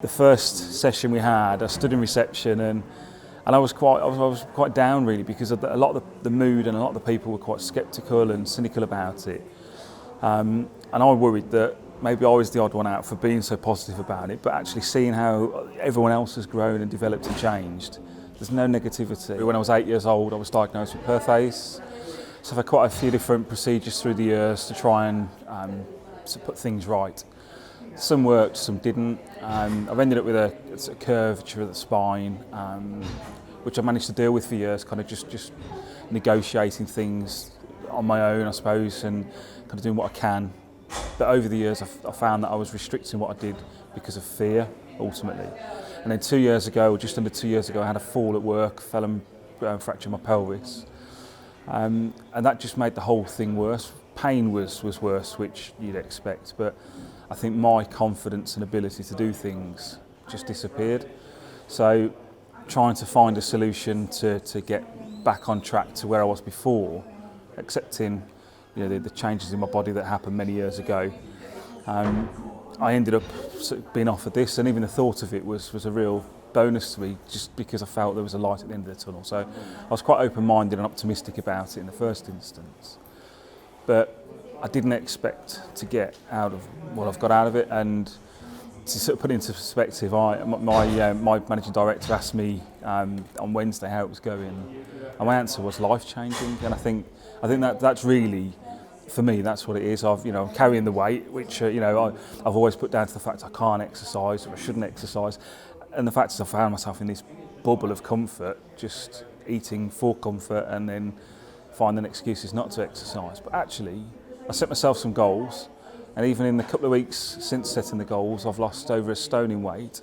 The first session we had, I stood in reception and I was quite down really, because a lot of the mood and a lot of the people were quite sceptical and cynical about it. And I worried that maybe I was the odd one out for being so positive about it, but actually seeing how everyone else has grown and developed and changed, there's no negativity. When I was 8 years old, I was diagnosed with Perthes. So I've had quite a few different procedures through the years to try and put things right. Some worked, some didn't. I've ended up with a curvature of the spine, which I managed to deal with for years, kind of just negotiating things on my own, I suppose, and kind of doing what I can. But over the years, I found that I was restricting what I did because of fear, ultimately. And then 2 years ago, or just under 2 years ago, I had a fall at work, fell and fractured my pelvis. And that just made the whole thing worse. Pain was worse, which you'd expect, but I think my confidence and ability to do things just disappeared. So trying to find a solution to get back on track to where I was before, accepting the changes in my body that happened many years ago, I ended up being offered this, and even the thought of it was a real bonus to me, just because I felt there was a light at the end of the tunnel. So I was quite open-minded and optimistic about it in the first instance. But I didn't expect to get out of what I've got out of it, and to sort of put it into perspective, my managing director asked me on Wednesday how it was going, and my answer was life-changing. And I think that's really, for me, that's what it is. I'm carrying the weight, which I've always put down to the fact I can't exercise or I shouldn't exercise, and the fact is I found myself in this bubble of comfort, just eating for comfort and then finding excuses not to exercise. But actually, I set myself some goals, and even in the couple of weeks since setting the goals, I've lost over 1 stone in weight.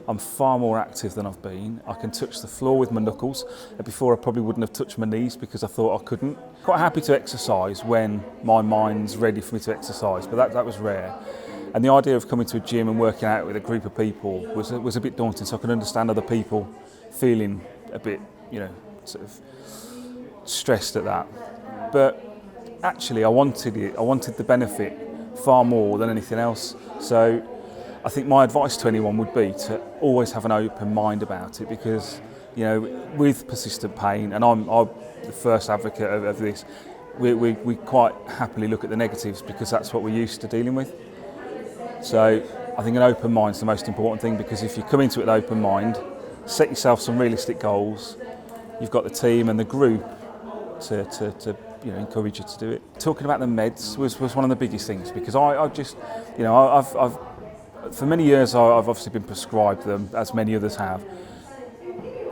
I'm far more active than I've been. I can touch the floor with my knuckles. Before I probably wouldn't have touched my knees because I thought I couldn't. Quite happy to exercise when my mind's ready for me to exercise, but that was rare. And the idea of coming to a gym and working out with a group of people was a bit daunting, so I can understand other people feeling a bit, sort of stressed at that. But actually I wanted it. I wanted the benefit far more than anything else. So I think my advice to anyone would be to always have an open mind about it, because with persistent pain, and I'm the first advocate of this, we quite happily look at the negatives because that's what we're used to dealing with. So I think an open mind is the most important thing, because if you come into it with an open mind, set yourself some realistic goals, you've got the team and the group to encourage you to do it. Talking about the meds was one of the biggest things, because I've for many years I've obviously been prescribed them, as many others have.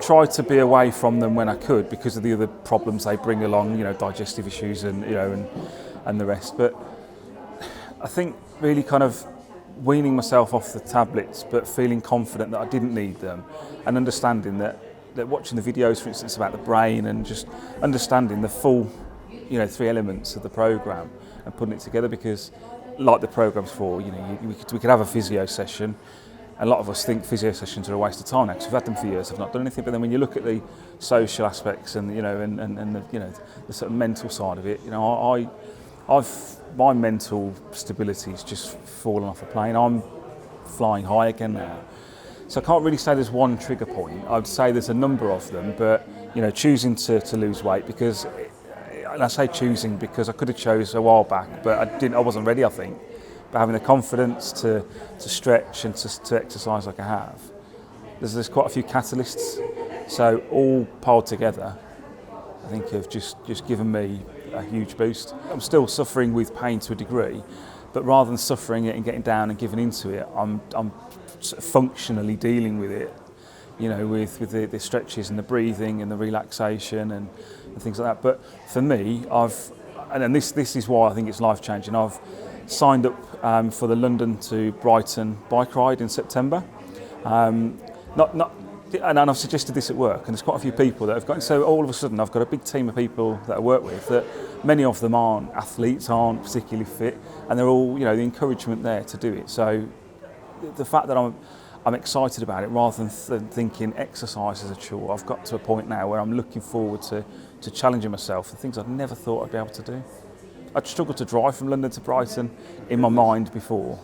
Tried to be away from them when I could because of the other problems they bring along, digestive issues and the rest. But I think really kind of weaning myself off the tablets, but feeling confident that I didn't need them, and understanding that watching the videos, for instance, about the brain, and just understanding the full 3 elements of the programme and putting it together, because like the programme's for, we could have a physio session. A lot of us think physio sessions are a waste of time now, because we've had them for years, I've not done anything. But then when you look at the social aspects and the sort of mental side of it, my mental stability's just fallen off a plane. I'm flying high again now. So I can't really say there's one trigger point. I'd say there's a number of them, but choosing to lose weight, because, and I say choosing because I could have chose a while back, but I wasn't ready, I think. But having the confidence to stretch and to exercise like I have, there's quite a few catalysts. So all piled together, I think have just given me a huge boost. I'm still suffering with pain to a degree, but rather than suffering it and getting down and giving into it, I'm sort of functionally dealing with it, with the stretches and the breathing and the relaxation and things like that. But for me, and this is why I think it's life-changing, I've signed up for the London to Brighton bike ride in September. And I've suggested this at work, and there's quite a few people that have got. So all of a sudden, I've got a big team of people that I work with. That many of them aren't athletes, aren't particularly fit, and they're all, the encouragement there to do it. So the fact that I'm excited about it, rather than thinking exercise as a chore, I've got to a point now where I'm looking forward to challenging myself for things I'd never thought I'd be able to do. I'd struggled to drive from London to Brighton in my mind before.